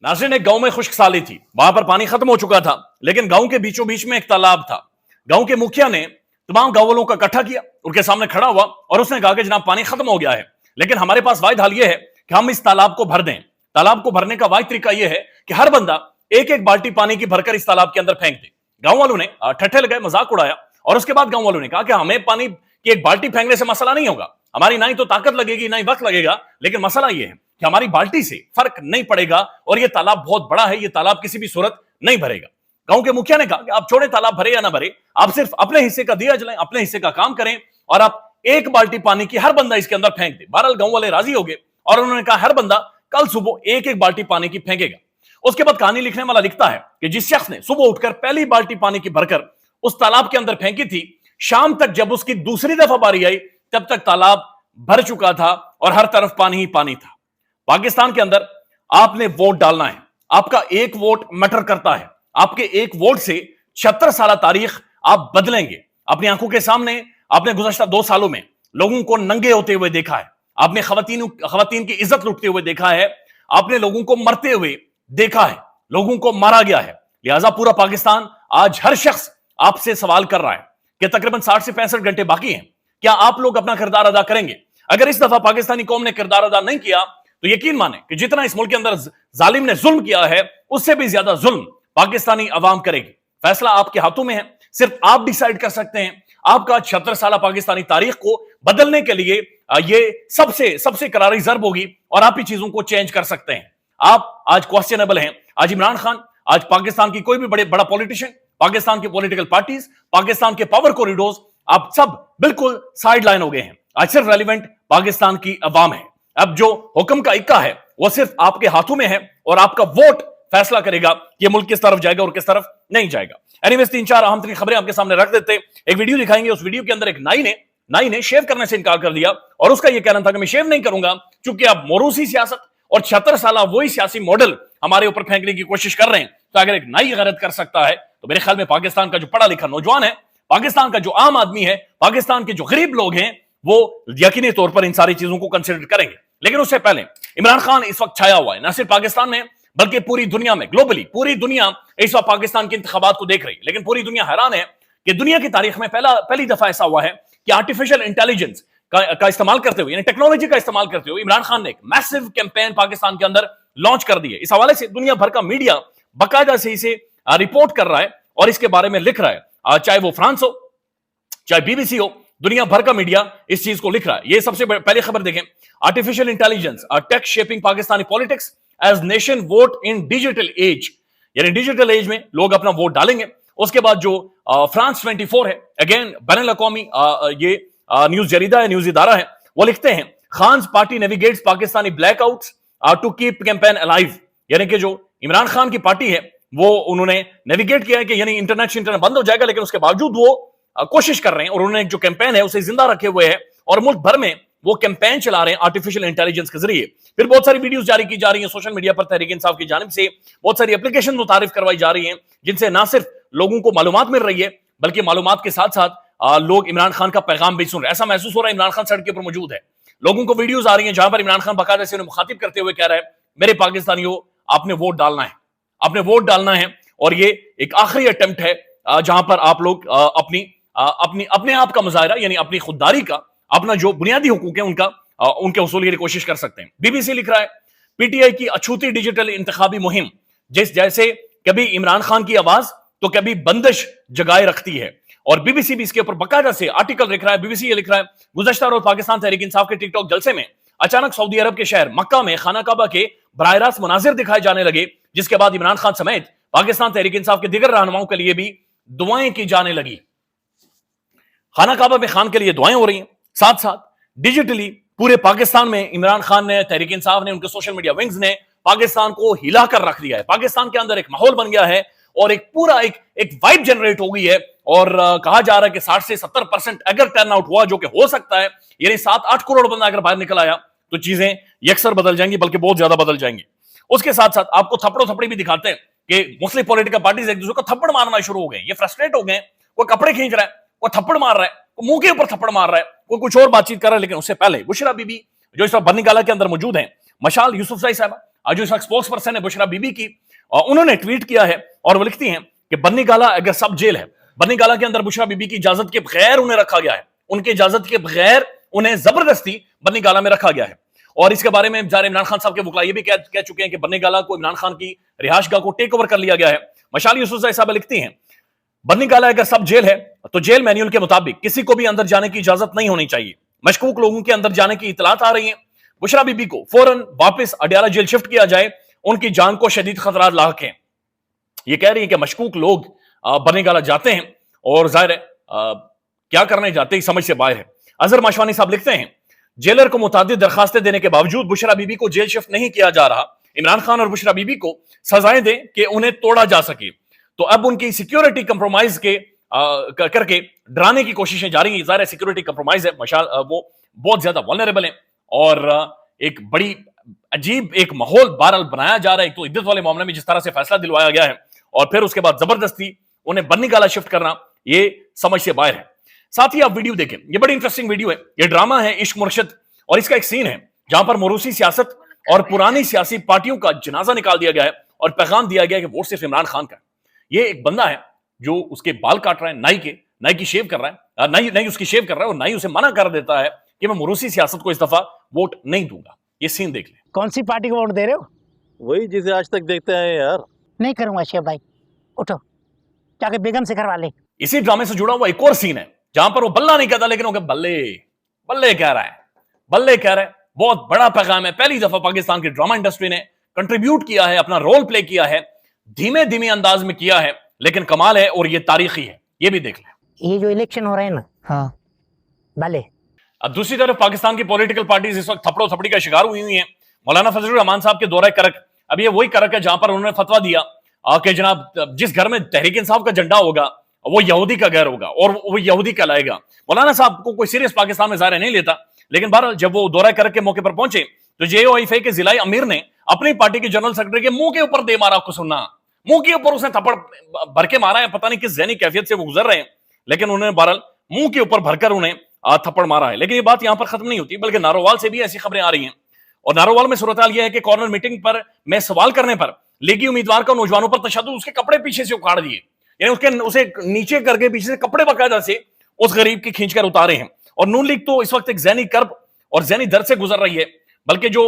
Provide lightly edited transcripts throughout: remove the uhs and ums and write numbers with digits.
नाज़रीन, एक गांव में खुश्क साली थी, वहां पर पानी खत्म हो चुका था, लेकिन गांव के बीचों बीच में एक तालाब था। गांव के मुखिया ने तमाम गांव वालों को इकट्ठा किया, उनके सामने खड़ा हुआ और उसने कहा कि जनाब पानी खत्म हो गया है, लेकिन हमारे पास वाहिद हल यह है कि हम इस तालाब को भर दें। तालाब को भरने का वाहिद तरीका यह है कि हर बंदा एक एक बाल्टी पानी की भरकर इस तालाब के अंदर फेंक दे। गांव वालों ने ठट्ठे लगाए, मजाक उड़ाया और उसके बाद गांव वालों ने कहा कि हमें पानी की एक बाल्टी फेंकने से मसला नहीं होगा, हमारी ना ही तो ताकत लगेगी ना ही वक्त लगेगा, लेकिन मसला यह है कि हमारी बाल्टी से फर्क नहीं पड़ेगा और यह तालाब बहुत बड़ा है, यह तालाब किसी भी सूरत नहीं भरेगा। गांव के मुखिया ने कहा कि आप छोड़े तालाब भरे या ना भरे, आप सिर्फ अपने हिस्से का दिया जलाएं, अपने हिस्से का काम करें और आप एक बाल्टी पानी की हर बंदा इसके अंदर फेंक दे। बहरहाल गांव वाले राजी हो गए और उन्होंने कहा हर बंदा कल सुबह एक एक बाल्टी पानी की फेंकेगा। उसके बाद कहानी लिखने वाला लिखता है कि जिस शख्स ने सुबह उठकर पहली बाल्टी पानी की भरकर उस तालाब के अंदर फेंकी थी, शाम तक जब उसकी दूसरी दफा बारी आई तब तक तालाब भर चुका था और हर तरफ पानी ही पानी था। पाकिस्तान के अंदर आपने वोट डालना है, आपका एक वोट मैटर करता है, आपके एक वोट से 76 साल तारीख आप बदलेंगे। अपनी आंखों के सामने आपने गुज़श्ता 2 सालों में लोगों को नंगे होते हुए देखा है, आपने खवातीन की इज्जत लुटते हुए देखा है, आपने लोगों को मरते हुए देखा है, लोगों को मारा गया है। लिहाजा पूरा पाकिस्तान आज हर शख्स आपसे सवाल कर रहा है कि तकरीबन 60 से 65 घंटे बाकी हैं, क्या आप लोग अपना किरदार अदा करेंगे? अगर इस दफा पाकिस्तानी कौम ने किरदार अदा नहीं किया तो यकीन माने कि जितना इस मुल्क के अंदर जालिम ने जुल्म किया है उससे भी ज्यादा जुल्म पाकिस्तानी अवाम करेगी। फैसला आपके हाथों में है, सिर्फ आप डिसाइड कर सकते हैं। आपका 76 साल पाकिस्तानी तारीख को बदलने के लिए ये सबसे करारी जरब होगी और आप ही चीजों को चेंज कर सकते हैं। आप आज क्वेश्चनेबल हैं। आज इमरान खान, आज पाकिस्तान की कोई भी बड़ा पॉलिटिशियन, पाकिस्तान की पॉलिटिकल पार्टीज, पाकिस्तान के पावर कॉरिडोर्स, आप सब बिल्कुल साइड लाइन हो गए हैं। आज सिर्फ रेलिवेंट पाकिस्तान की अवाम है। अब जो हुक्म का इक्का है वो सिर्फ आपके हाथों में है और आपका वोट फैसला करेगा कि मुल्क किस तरफ जाएगा और किस तरफ नहीं जाएगा। एनीवेज 3-4 अहम तरीन खबरें आपके सामने रख देते हैं। एक वीडियो दिखाएंगे, उस वीडियो के अंदर एक नाई ने शेव करने से इनकार कर दिया और उसका यह कहना था कि मैं शेव नहीं करूंगा क्योंकि अब मोरूसी सियासत और 76 साल वही सियासी मॉडल हमारे ऊपर फेंकने की कोशिश कर रहे हैं। तो अगर एक नाई गलत कर सकता है तो मेरे ख्याल में पाकिस्तान का जो पढ़ा लिखा नौजवान है, पाकिस्तान का जो आम आदमी है, पाकिस्तान के जो गरीब लोग हैं, वो यकीनी तौर पर इन सारी चीजों को कंसिडर करेंगे। लेकिन उससे पहले इमरान खान इस वक्त छाया हुआ है, न सिर्फ पाकिस्तान में बल्कि पूरी दुनिया में, ग्लोबली पूरी दुनिया इस वक्त पाकिस्तान के इंतखाबात को देख रही है। लेकिन पूरी दुनिया हैरान है कि दुनिया की तारीख में पहली दफा ऐसा हुआ है कि आर्टिफिशियल इंटेलिजेंस का इस्तेमाल करते हुए, यानी टेक्नोलॉजी का इस्तेमाल करते हुए इमरान खान ने एक मैसिव कैंपेन पाकिस्तान के अंदर लॉन्च कर दी है। इस हवाले से दुनिया भर का मीडिया बाकायदा से इसे रिपोर्ट कर रहा है और इसके बारे में लिख रहा है, चाहे वो फ्रांस हो, चाहे बीबीसी हो, दुनिया भर का मीडिया इस चीज को लिख रहा है। ये सबसे पहली खबर देखें, artificial intelligence tech shaping Pakistani politics as nation vote in digital age, यानी डिजिटल एज में लोग अपना वोट डालेंगे। उसके बाद जो फ्रांस 24 है, अगेन बैनुल अक़वामी ये न्यूज जरीदा है, न्यूज इदारा है, वो लिखते हैं Khan party navigates Pakistani blackouts to keep campaign alive, यानी कि जो इमरान खान की पार्टी है वो उन्होंने नेविगेट किया है कि यानी इंटरनेट बंद हो जाएगा, लेकिन उसके बावजूद वो कोशिश कर रहे हैं और उन्होंने जो कैंपेन है उसे जिंदा रखे हुए है और मुल्क भर में वो कैंपेन चला रहे हैं आर्टिफिशियल इंटेलिजेंस के जरिए। फिर बहुत सारी वीडियोस जारी की जा रही हैं सोशल मीडिया पर तहरीक इंसाफ की जानिब से, बहुत सारी एप्लीकेशन मुतारिफ करवाई जा रही हैं जिनसे ना सिर्फ लोगों को मालूमात मिल रही है बल्कि मालूमात के साथ साथ लोग इमरान खान का पैगाम भी सुन रहे हैं। ऐसा महसूस हो रहा है इमरान खान सड़क के ऊपर मौजूद है, लोगों को वीडियोस आ रही हैं जहां पर इमरान खान बाकायदा से उन्हें मुखातिब करते हुए कह रहा है मेरे पाकिस्तानियों आपने वोट डालना है, आपने वोट डालना है और ये एक आखिरी अटेम्प्ट है जहां पर आप लोग अपने आप का मुजाहरा, यानी अपनी खुददारी का, अपना जो बुनियादी हुकूक है उनके उसूल की कोशिश कर सकते हैं। बीबीसी लिख रहा है पीटीआई की अछूती डिजिटल इंतखाबी मुहिम जैसे कभी इमरान खान की आवाज तो कभी बंदिश जगाए रखती है और बीबीसी भी इसके ऊपर बाकायदा से आर्टिकल लिख रहा है। बीबीसी ये लिख रहा है गुज़श्ता रोज पाकिस्तान तहरीक इंसाफ के टिकटॉक जलसे में अचानक सऊदी अरब के शहर मक्का में खाना काबा के बराह रास्त मनाजिर दिखाए जाने लगे, जिसके बाद इमरान खान समेत पाकिस्तान तहरीक इंसाफ के दीगर रहनुमाओं के लिए भी दुआएं की जाने लगी। खाना काबा में खान के लिए दुआएं हो रही हैं, साथ साथ डिजिटली पूरे पाकिस्तान में इमरान खान ने, तहरीक इंसाफ ने, उनके सोशल मीडिया विंग्स ने पाकिस्तान को हिला कर रख दिया है। पाकिस्तान के अंदर एक माहौल बन गया है और एक पूरा एक वाइब जनरेट हो गई है और कहा जा रहा है कि 60 से 70% अगर टर्न आउट हुआ, जो कि हो सकता है, यानी 7-8 करोड़ बंदा अगर बाहर निकल आया तो चीजें यकसर बदल जाएंगी, बल्कि बहुत ज्यादा बदल जाएंगी। उसके साथ साथ आपको थप्पड़ो थप्पड़ी भी दिखाते हैं कि मुस्लिम पॉलिटिकल पार्टीज एक दूसरे को थप्पड़ मारना शुरू हो गए, ये फ्रस्ट्रेट हो गए, कोई कपड़े खींच रहा है, कोई थप्पड़ मार रहा है, कोई मुंह के ऊपर थप्पड़ मार रहा है, कोई कुछ और बातचीत कर रहा है। लेकिन उससे पहले बुशरा बीबी जो इस वक्त बर्निकाला के अंदर मौजूद है, मशाल यूसुफजई साहबा, जो इस वक्त स्पोक्स पर्सन है बुशरा बीबी की, उन्होंने ट्वीट किया है और वो लिखती हैं कि बन्नी गाला अगर सब जेल है, बन्नी गाला के अंदर बुशरा बीबी की इजाजत के बगैर उन्हें रखा गया है, उनकी इजाजत के बगैर उन्हें जबरदस्ती बन्नी गाला में रखा गया है। और इसके बारे में ज़ाहिर इमरान खान साहब के वकला ये भी कह चुके हैं कि बन्नी गाला को इमरान खान की रिहायशगाह को टेक ओवर कर लिया गया है। मशाल यूसुफ साहब लिखती हैं बन्नी गाला अगर सब जेल है तो जेल मैन्युअल के मुताबिक किसी को भी अंदर जाने की इजाजत नहीं होनी चाहिए। मशकूक लोगों के अंदर जाने की इतलात आ रही है, बुशरा बीबी को फौरन वापस अडियाला जेल शिफ्ट किया जाए, उनकी जान को शदीद खतरात लाक हैं। ये कह रही है कि मशकूक लोग बन्नी गाला जाते हैं और जाहिर है क्या करने जाते हैं समझ से बाहर है। अजहर माशवानी साहब लिखते हैं जेलर को मुतादिद दरखास्तें देने के बावजूद बुशरा बीबी को जेल शिफ्ट नहीं किया जा रहा। इमरान खान और बुशरा बीबी को सजाएं दें कि उन्हें तोड़ा जा सके। तो अब उनकी सिक्योरिटी कंप्रोमाइज के करके डराने की कोशिशें जारी हैं। ज़ाहिर सिक्योरिटी कंप्रोमाइज है, मशाल वो बहुत ज्यादा वल्नरेबल है और एक बड़ी अजीब एक माहौल बहरहाल बनाया जा रहा है। तो इद्दत वाले मामले में जिस तरह से फैसला दिलवाया गया है और फिर उसके बाद जबरदस्ती उन्हें बन्नी गाला शिफ्ट करना, ये समझ से बाहर है। साथ ही आप वीडियो देखें, ये बड़ी इंटरेस्टिंग वीडियो है, ये ड्रामा है इश्क मुर्शद और इसका एक सीन है जहां पर मोरूसी सियासत और पुरानी सियासी पार्टियों का जनाजा निकाल दिया गया है और पैगाम दिया गया है कि वोट सिर्फ इमरान खान का है। ये एक बंदा है जो उसके बाल काट रहा है, नाई की शेव कर रहा है, नाई उसकी शेव कर रहा है और नाई उसे मना कर देता है कि मैं मोरूसी सियासत को इस दफा वोट नहीं दूंगा। ये सीन देख ले। कौन सी पार्टी को वोट दे रहे हो? वही जिसे आज तक देखते हैं यार। नहीं करूंगा शेफ भाई, उठो जाके बेगम से करवा ले। इसी ड्रामे से जुड़ा हुआ एक और सीन है जहां पर वो बल्ला नहीं कहता लेकिन वो बल्ले बल्ले कह रहा है, बल्ले कह रहा है। बहुत बड़ा पैगाम है। पहली दफा पाकिस्तान की ड्रामा इंडस्ट्री ने कंट्रीब्यूट किया है, अपना रोल प्ले किया है, धीमे धीमे अंदाज में किया है, लेकिन कमाल है और ये तारीखी है। ये भी देख ले। ये जो इलेक्शन हो रहे हैं ना, हाँ भले। अब दूसरी तरफ पाकिस्तान की पॉलिटिकल पार्टीज इस वक्त थपड़ो थपड़ी का शिकार हुई हैं। मौलाना फजलुर रहमान साहब के दौरे करक, अब ये वही करक है जहां पर उन्होंने फतवा दिया कि जनाब जिस घर में तहरीक इंसाफ का झंडा होगा वो यहूदी का घर होगा और वो यहूदी कहलाएगा। मौलाना साहब को कोई सीरियस पाकिस्तान में ज़ाहिर नहीं लेता, लेकिन बहरहाल जब वो दौरा करक के मौके पर पहुंचे तो जेओआईएफ के जिलाई अमीर ने अपनी पार्टी के जनरल सेक्रेटरी के मुंह के ऊपर दे मारा। आपको सुनना, मुंह के ऊपर उसने थप्पड़ भर के मारा है। पता नहीं किस ज़हनी कैफियत से वो गुजर रहे हैं, लेकिन उन्होंने बहरहाल मुंह के ऊपर भरकर उन्हें थप्पड़ मारा है। लेकिन ये बात यहां पर खत्म नहीं होती, बल्कि नारोवाल से भी ऐसी खबरें आ रही हैं। और नारोवाल में सूरत हाल यह है कि कॉर्नर मीटिंग पर मैं सवाल करने पर लीगी उम्मीदवार का नौजवानों पर तशद्दुद, उसके कपड़े पीछे से उखाड़ दिए, यानी उसे नीचे करके पीछे से कपड़े बाकायदा से उस गरीब की खींचकर उतारे हैं। और नून लीग तो इस वक्त एक ज़हनी कर्ब और ज़हनी दर्द से गुजर रही है। बल्कि जो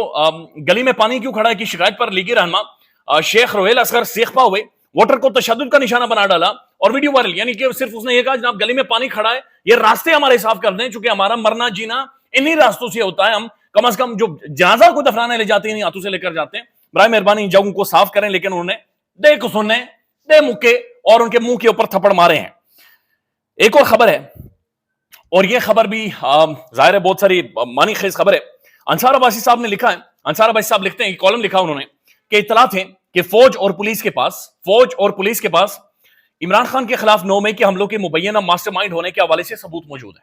गली में पानी क्यों खड़ा है की शिकायत पर लीगी रहनुमा शेख रोहेल असगर सेखपा हुए वोटर को तशद्दुद का निशाना बना डाला और वीडियो वायरल। यानी कि सिर्फ उसने ये कहा जनाब गली में पानी खड़ा है, ये रास्ते हमारे साफ कर दें, चूंकि हमारा मरना जीना इन्हीं रास्तों से होता है। हम कम से कम जो जनाजा को दफनाने ले जाते हैं इन्हीं हाथों से लेकर जाते हैं, बराए मेहरबानी जगहों को साफ करें। लेकिन उन्होंने दे कुसुन्ने दे मुक्के और उनके मुंह के ऊपर थप्पड़ मारे हैं। एक और खबर है और यह खबर भी जाहिर है बहुत सारी मानी खेज खबर है। अंसार अब्बासी साहब ने लिखा है, अंसार अब्बासी साहब लिखते हैं, कॉलम लिखा उन्होंने कि इत्तला थे कि फौज और पुलिस के पास इमरान खान के खिलाफ 9 मई के हमलों के मुबैना मास्टरमाइंड होने के हवाले से सबूत मौजूद है।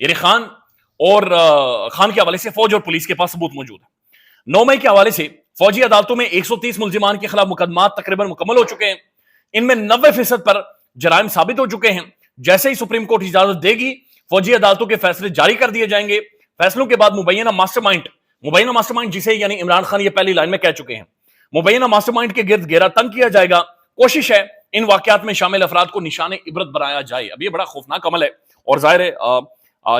यानी खान के हवाले से फौज और पुलिस के पास सबूत मौजूद है। 9 मई के हवाले से फौजी अदालतों में 130 मुल्जिमान के खिलाफ मुकदमा तकरीबन मुकम्मल हो चुके हैं। इनमें 90% पर जराइम साबित हो चुके हैं। जैसे ही सुप्रीम कोर्ट इजाजत देगी फौजी अदालतों के फैसले जारी कर दिए जाएंगे। फैसलों के बाद मुबैना मास्टरमाइंड जिसे यानी इमरान खान ये पहली लाइन में कह चुके हैं, मुबैना मास्टरमाइंड के गिर्द घेरा तंग किया जाएगा। कोशिश है इन वाकयात में शामिल अफराद को निशाने इबरत बनाया जाए। अब ये बड़ा खौफनाक अमल है और जाहिर है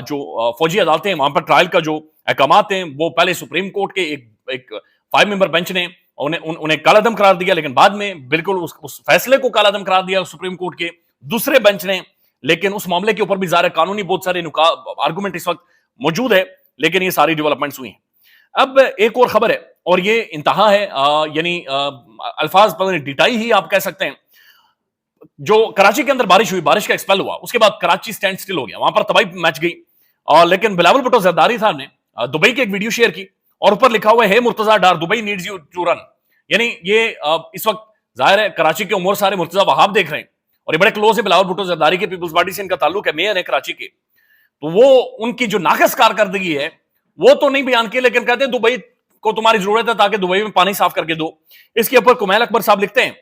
जो फौजी अदालतें हैं वहां पर ट्रायल का जो अहकामात हैं वो पहले सुप्रीम कोर्ट के एक 5 मेंबर बेंच ने उन्हें कालादम करार दिया, लेकिन बाद में बिल्कुल उस फैसले को कालादम करार दिया सुप्रीम कोर्ट के दूसरे बेंच ने। लेकिन उस मामले के ऊपर भी ज़ाहिर कानूनी बहुत सारे आर्गूमेंट इस वक्त मौजूद है, लेकिन ये सारी डेवलपमेंट्स हुई हैं। अब एक और खबर है और ये इंतहा है, यानी अल्फाज डिटाई ही आप कह सकते हैं। जो कराची के अंदर बारिश हुई, बारिश का एक्सपेल हुआ, उसके बाद कराची स्टैंड स्टिल हो गया, वहां पर तबाही मच गई। लेकिन बिलावल भुट्टो जरदारी साहब ने दुबई की एक वीडियो शेयर की और ऊपर लिखा हुआ है Murtaza Dar Dubai needs you to run. यानी ये इस वक्त जाहिर है कराची के उमर सारे मुर्तजा वहाब देख रहे हैं और ये बड़े क्लोज है बिलावल भुट्टो जरदारी के, पीपल्स पार्टी से इनका ताल्लुक है, मेयर है कराची के। तो वो उनकी जो नाकस कारकर्दगी है वो तो नहीं बयान की, लेकिन कहते हैं दुबई को तुम्हारी जरूरत है ताकि दुबई में पानी साफ करके दो। इसके ऊपर कुमैल अकबर साहब लिखते हैं,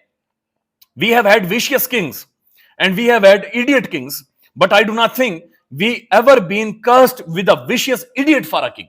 we have had vicious kings and we have had idiot kings, but I do not think we ever been cursed with a vicious idiot for a king.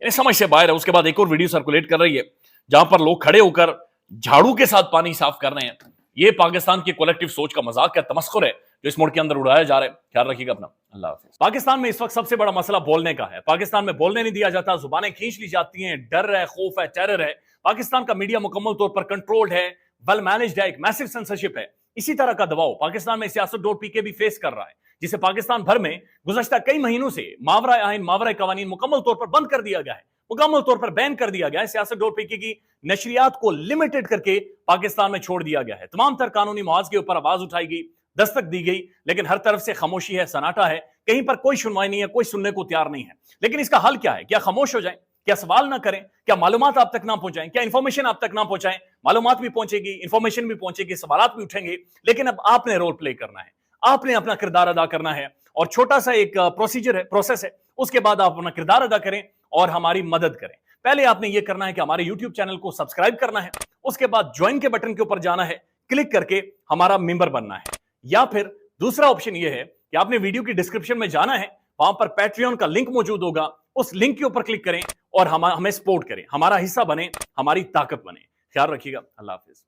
यानी समझ से बाहर है। उसके बाद एक और वीडियो सर्कुलेट कर रही है जहां पर लोग खड़े होकर झाड़ू के साथ पानी साफ कर रहे हैं। ये पाकिस्तान की कलेक्टिव सोच का मजाक है, तमस्खुर है जो इस मुल्क के अंदर उड़ाया जा रहा है। ख्याल रखिएगा अपना। अल्लाह हाफिज। पाकिस्तान में इस वक्त सबसे बड़ा मसला बोलने का है। पाकिस्तान में बोलने नहीं दिया जाता, जुबानें खींच ली जाती हैं, डर है, खौफ है, टेरर है। पाकिस्तान का मीडिया मुकम्मल तौर पर कंट्रोल्ड है, वेल मैनेज्ड है, एक मैसिव सेंसरशिप है। इसी तरह का दबाव पाकिस्तान में सियासत.pk भी फेस कर रहा है, जिसे पाकिस्तान भर में गुज़श्ता कई महीनों से मावरा आइन, मावरा कवानीन मुकम्मल तौर पर बंद कर दिया गया है, मुकम्मल तौर पर बैन कर दिया गया है। सियासत.pk की नशरियात को लिमिटेड करके पाकिस्तान में छोड़ दिया गया है। तमाम तर कानूनी मुआवजे के ऊपर आवाज उठाई गई, दस्तक दी गई, लेकिन हर तरफ से खामोशी है, सन्नाटा है, कहीं पर कोई सुनवाई नहीं है, कोई सुनने को तैयार नहीं है। लेकिन इसका हल क्या है? क्या खामोश हो जाए? क्या सवाल ना करें? क्या मालूमात आप तक ना पहुंचाएं? क्या इंफॉर्मेशन आप तक ना पहुंचाएं? मालूमात भी पहुंचेगी, इंफॉर्मेशन भी पहुंचेगी, सवालात भी उठेंगे, लेकिन अब आपने रोल प्ले करना है, आपने अपना किरदार अदा करना है। और छोटा सा एक प्रोसीजर है, प्रोसेस है, उसके बाद आप अपना किरदार अदा करें और हमारी मदद करें। पहले आपने ये करना है कि हमारे YouTube चैनल को सब्सक्राइब करना है, उसके बाद ज्वाइन के बटन के ऊपर जाना है, क्लिक करके हमारा मेंबर बनना है। या फिर दूसरा ऑप्शन ये है कि आपने वीडियो की डिस्क्रिप्शन में जाना है, वहां पर पैट्रियन का लिंक मौजूद होगा, उस लिंक के ऊपर क्लिक करें और हमें सपोर्ट करें, हमारा हिस्सा बने, हमारी ताकत बने। ख्याल रखिएगा। अल्लाह हाफिज।